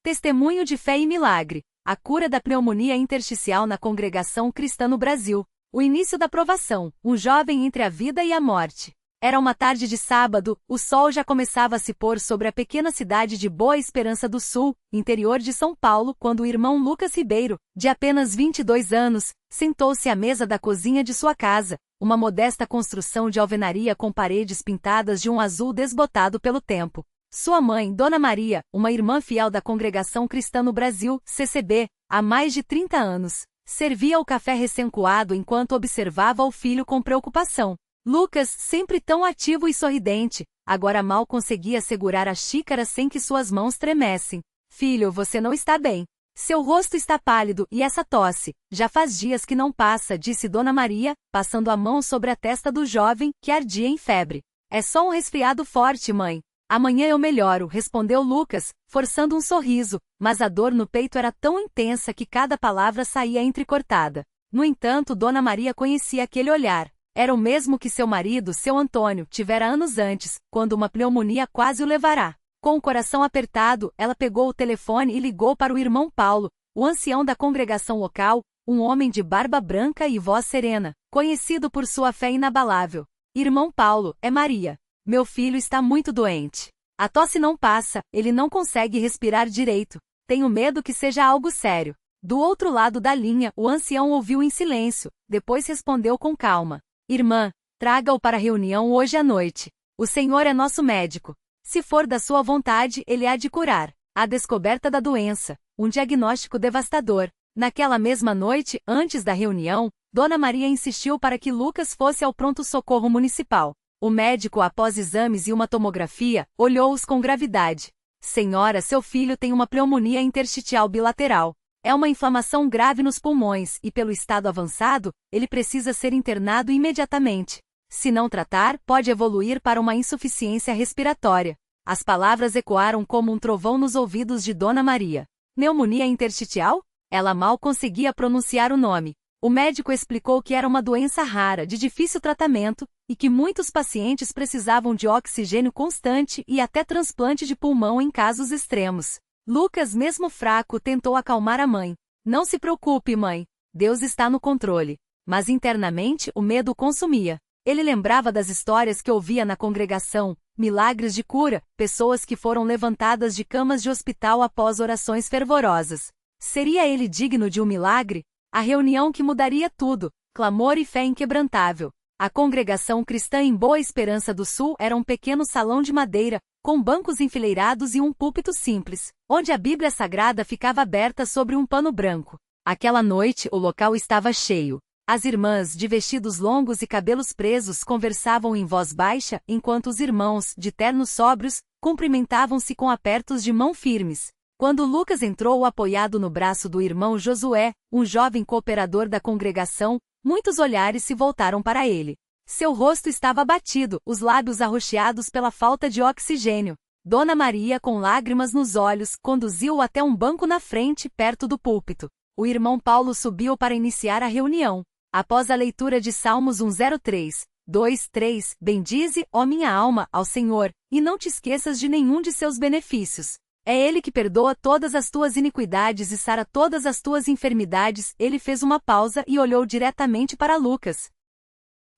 Testemunho de fé e milagre. A cura da pneumonia intersticial na congregação cristã no Brasil. O início da provação. Um jovem entre a vida e a morte. Era uma tarde de sábado, o sol já começava a se pôr sobre a pequena cidade de Boa Esperança do Sul, interior de São Paulo, quando o irmão Lucas Ribeiro, de apenas 22 anos, sentou-se à mesa da cozinha de sua casa, uma modesta construção de alvenaria com paredes pintadas de um azul desbotado pelo tempo. Sua mãe, Dona Maria, uma irmã fiel da Congregação Cristã no Brasil, CCB, há mais de 30 anos, servia o café recém-coado enquanto observava o filho com preocupação. Lucas, sempre tão ativo e sorridente, agora mal conseguia segurar a xícara sem que suas mãos tremessem. Filho, você não está bem. Seu rosto está pálido e essa tosse, já faz dias que não passa, disse Dona Maria, passando a mão sobre a testa do jovem, que ardia em febre. É só um resfriado forte, mãe. Amanhã eu melhoro, respondeu Lucas, forçando um sorriso, mas a dor no peito era tão intensa que cada palavra saía entrecortada. No entanto, Dona Maria conhecia aquele olhar. Era o mesmo que seu marido, seu Antônio, tivera anos antes, quando uma pneumonia quase o levará. Com o coração apertado, ela pegou o telefone e ligou para o irmão Paulo, o ancião da congregação local, um homem de barba branca e voz serena, conhecido por sua fé inabalável. Irmão Paulo, é Maria. Meu filho está muito doente. A tosse não passa, ele não consegue respirar direito. Tenho medo que seja algo sério. Do outro lado da linha, o ancião ouviu em silêncio, depois respondeu com calma. Irmã, traga-o para a reunião hoje à noite. O Senhor é nosso médico. Se for da sua vontade, ele há de curar. A descoberta da doença, um diagnóstico devastador. Naquela mesma noite, antes da reunião, Dona Maria insistiu para que Lucas fosse ao pronto-socorro municipal. O médico, após exames e uma tomografia, olhou-os com gravidade. Senhora, seu filho tem uma pneumonia intersticial bilateral. É uma inflamação grave nos pulmões e, pelo estado avançado, ele precisa ser internado imediatamente. Se não tratar, pode evoluir para uma insuficiência respiratória. As palavras ecoaram como um trovão nos ouvidos de Dona Maria. Pneumonia intersticial? Ela mal conseguia pronunciar o nome. O médico explicou que era uma doença rara, de difícil tratamento, e que muitos pacientes precisavam de oxigênio constante e até transplante de pulmão em casos extremos. Lucas, mesmo fraco, tentou acalmar a mãe. Não se preocupe, mãe. Deus está no controle. Mas internamente o medo o consumia. Ele lembrava das histórias que ouvia na congregação, milagres de cura, pessoas que foram levantadas de camas de hospital após orações fervorosas. Seria ele digno de um milagre? A reunião que mudaria tudo, clamor e fé inquebrantável. A congregação cristã em Boa Esperança do Sul era um pequeno salão de madeira, com bancos enfileirados e um púlpito simples, onde a Bíblia Sagrada ficava aberta sobre um pano branco. Aquela noite, o local estava cheio. As irmãs, de vestidos longos e cabelos presos, conversavam em voz baixa, enquanto os irmãos, de ternos sóbrios, cumprimentavam-se com apertos de mão firmes. Quando Lucas entrou apoiado no braço do irmão Josué, um jovem cooperador da congregação, muitos olhares se voltaram para ele. Seu rosto estava abatido, os lábios arroxeados pela falta de oxigênio. Dona Maria, com lágrimas nos olhos, conduziu-o até um banco na frente, perto do púlpito. O irmão Paulo subiu para iniciar a reunião. Após a leitura de Salmos 103, 2:3, bendize, ó minha alma, ao Senhor, e não te esqueças de nenhum de seus benefícios. É Ele que perdoa todas as tuas iniquidades e sara todas as tuas enfermidades. Ele fez uma pausa e olhou diretamente para Lucas.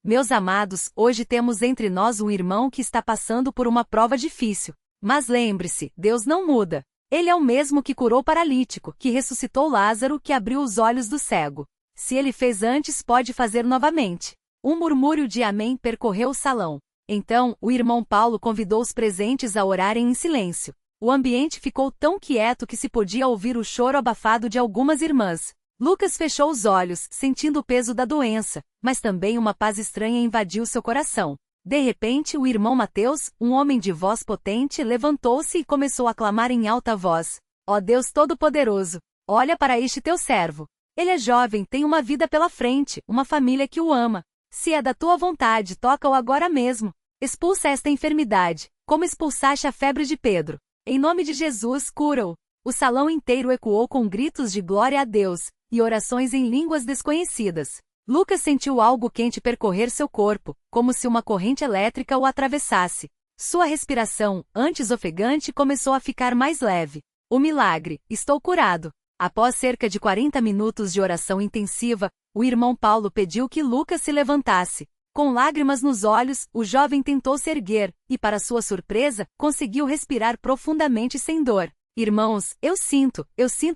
Meus amados, hoje temos entre nós um irmão que está passando por uma prova difícil. Mas lembre-se, Deus não muda. Ele é o mesmo que curou o paralítico, que ressuscitou Lázaro, que abriu os olhos do cego. Se ele fez antes, pode fazer novamente. Um murmúrio de amém percorreu o salão. Então, o irmão Paulo convidou os presentes a orarem em silêncio. O ambiente ficou tão quieto que se podia ouvir o choro abafado de algumas irmãs. Lucas fechou os olhos, sentindo o peso da doença, mas também uma paz estranha invadiu seu coração. De repente, o irmão Mateus, um homem de voz potente, levantou-se e começou a clamar em alta voz. Ó Deus Todo-Poderoso, olha para este teu servo. Ele é jovem, tem uma vida pela frente, uma família que o ama. Se é da tua vontade, toca-o agora mesmo. Expulsa esta enfermidade, como expulsaste a febre de Pedro. Em nome de Jesus, cura-o. O salão inteiro ecoou com gritos de glória a Deus, e orações em línguas desconhecidas. Lucas sentiu algo quente percorrer seu corpo, como se uma corrente elétrica o atravessasse. Sua respiração, antes ofegante, começou a ficar mais leve. O milagre, estou curado. Após cerca de 40 minutos de oração intensiva, o irmão Paulo pediu que Lucas se levantasse. Com lágrimas nos olhos, o jovem tentou se erguer, e para sua surpresa, conseguiu respirar profundamente sem dor. Irmãos, eu sinto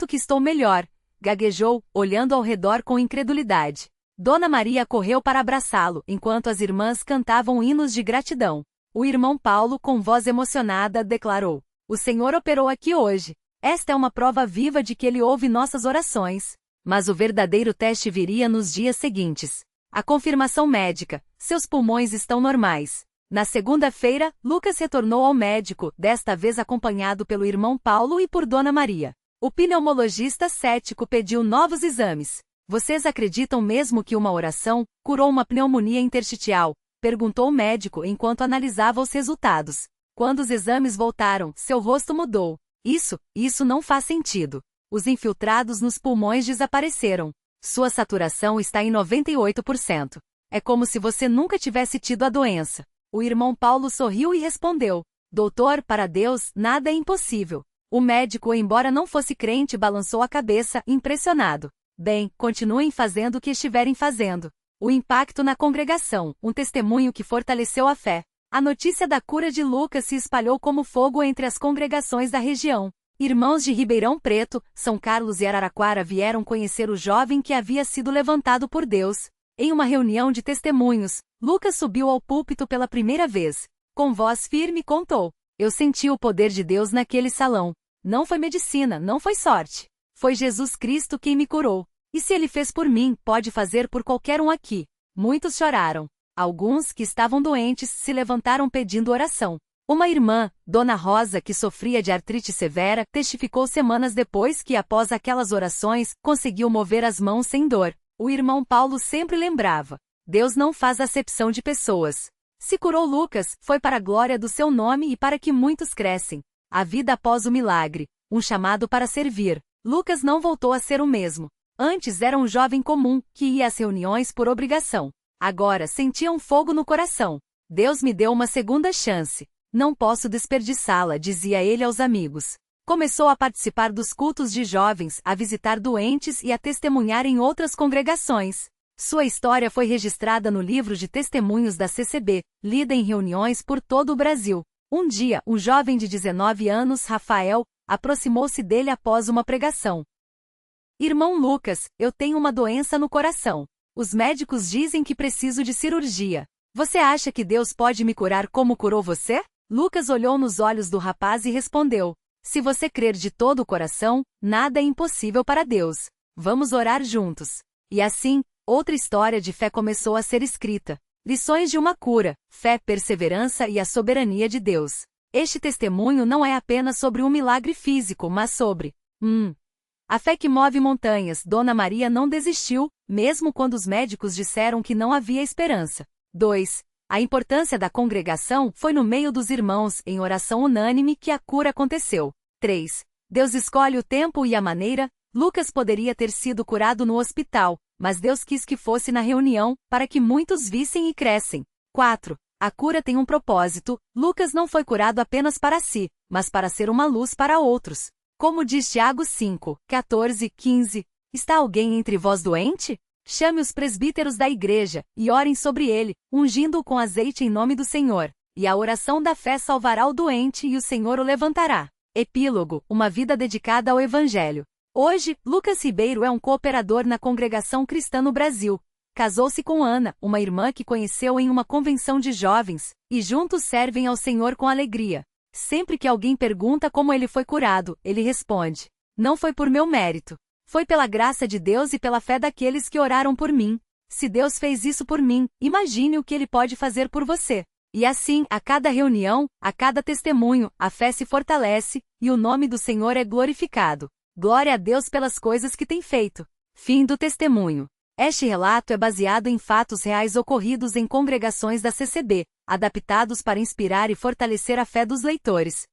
que estou melhor, gaguejou, olhando ao redor com incredulidade. Dona Maria correu para abraçá-lo, enquanto as irmãs cantavam hinos de gratidão. O irmão Paulo, com voz emocionada, declarou: "O Senhor operou aqui hoje. Esta é uma prova viva de que Ele ouve nossas orações." Mas o verdadeiro teste viria nos dias seguintes. A confirmação médica: seus pulmões estão normais. Na segunda-feira, Lucas retornou ao médico, desta vez acompanhado pelo irmão Paulo e por Dona Maria. O pneumologista cético pediu novos exames. "Vocês acreditam mesmo que uma oração curou uma pneumonia intersticial?" perguntou o médico enquanto analisava os resultados. Quando os exames voltaram, seu rosto mudou. Isso não faz sentido. Os infiltrados nos pulmões desapareceram. Sua saturação está em 98%. É como se você nunca tivesse tido a doença. O irmão Paulo sorriu e respondeu: "Doutor, para Deus, nada é impossível." O médico, embora não fosse crente, balançou a cabeça, impressionado. "Bem, continuem fazendo o que estiverem fazendo." O impacto na congregação, um testemunho que fortaleceu a fé. A notícia da cura de Lucas se espalhou como fogo entre as congregações da região. Irmãos de Ribeirão Preto, São Carlos e Araraquara vieram conhecer o jovem que havia sido levantado por Deus. Em uma reunião de testemunhos, Lucas subiu ao púlpito pela primeira vez. Com voz firme contou: "Eu senti o poder de Deus naquele salão. Não foi medicina, não foi sorte. Foi Jesus Cristo quem me curou. E se Ele fez por mim, pode fazer por qualquer um aqui." Muitos choraram. Alguns, que estavam doentes, se levantaram pedindo oração. Uma irmã, Dona Rosa, que sofria de artrite severa, testificou semanas depois que, após aquelas orações, conseguiu mover as mãos sem dor. O irmão Paulo sempre lembrava: Deus não faz acepção de pessoas. Se curou Lucas, foi para a glória do seu nome e para que muitos crescem. A vida após o milagre, um chamado para servir. Lucas não voltou a ser o mesmo. Antes era um jovem comum, que ia às reuniões por obrigação. Agora sentia um fogo no coração. "Deus me deu uma segunda chance. Não posso desperdiçá-la", dizia ele aos amigos. Começou a participar dos cultos de jovens, a visitar doentes e a testemunhar em outras congregações. Sua história foi registrada no livro de testemunhos da CCB, lida em reuniões por todo o Brasil. Um dia, um jovem de 19 anos, Rafael, aproximou-se dele após uma pregação. "Irmão Lucas, eu tenho uma doença no coração. Os médicos dizem que preciso de cirurgia. Você acha que Deus pode me curar como curou você?" Lucas olhou nos olhos do rapaz e respondeu: "Se você crer de todo o coração, nada é impossível para Deus. Vamos orar juntos." E assim, outra história de fé começou a ser escrita. Lições de uma cura, fé, perseverança e a soberania de Deus. Este testemunho não é apenas sobre um milagre físico, mas sobre a fé que move montanhas. Dona Maria não desistiu, mesmo quando os médicos disseram que não havia esperança. 2. A importância da congregação foi no meio dos irmãos, em oração unânime, que a cura aconteceu. 3. Deus escolhe o tempo e a maneira. Lucas poderia ter sido curado no hospital, mas Deus quis que fosse na reunião, para que muitos vissem e crescem. 4. A cura tem um propósito. Lucas não foi curado apenas para si, mas para ser uma luz para outros. Como diz Tiago 5, 14, 15, "Está alguém entre vós doente? Chame os presbíteros da igreja, e orem sobre ele, ungindo-o com azeite em nome do Senhor. E a oração da fé salvará o doente e o Senhor o levantará." Epílogo, uma vida dedicada ao Evangelho. Hoje, Lucas Ribeiro é um cooperador na Congregação Cristã no Brasil. Casou-se com Ana, uma irmã que conheceu em uma convenção de jovens, e juntos servem ao Senhor com alegria. Sempre que alguém pergunta como ele foi curado, ele responde: "Não foi por meu mérito. Foi pela graça de Deus e pela fé daqueles que oraram por mim. Se Deus fez isso por mim, imagine o que Ele pode fazer por você." E assim, a cada reunião, a cada testemunho, a fé se fortalece, e o nome do Senhor é glorificado. Glória a Deus pelas coisas que tem feito. Fim do testemunho. Este relato é baseado em fatos reais ocorridos em congregações da CCB, adaptados para inspirar e fortalecer a fé dos leitores.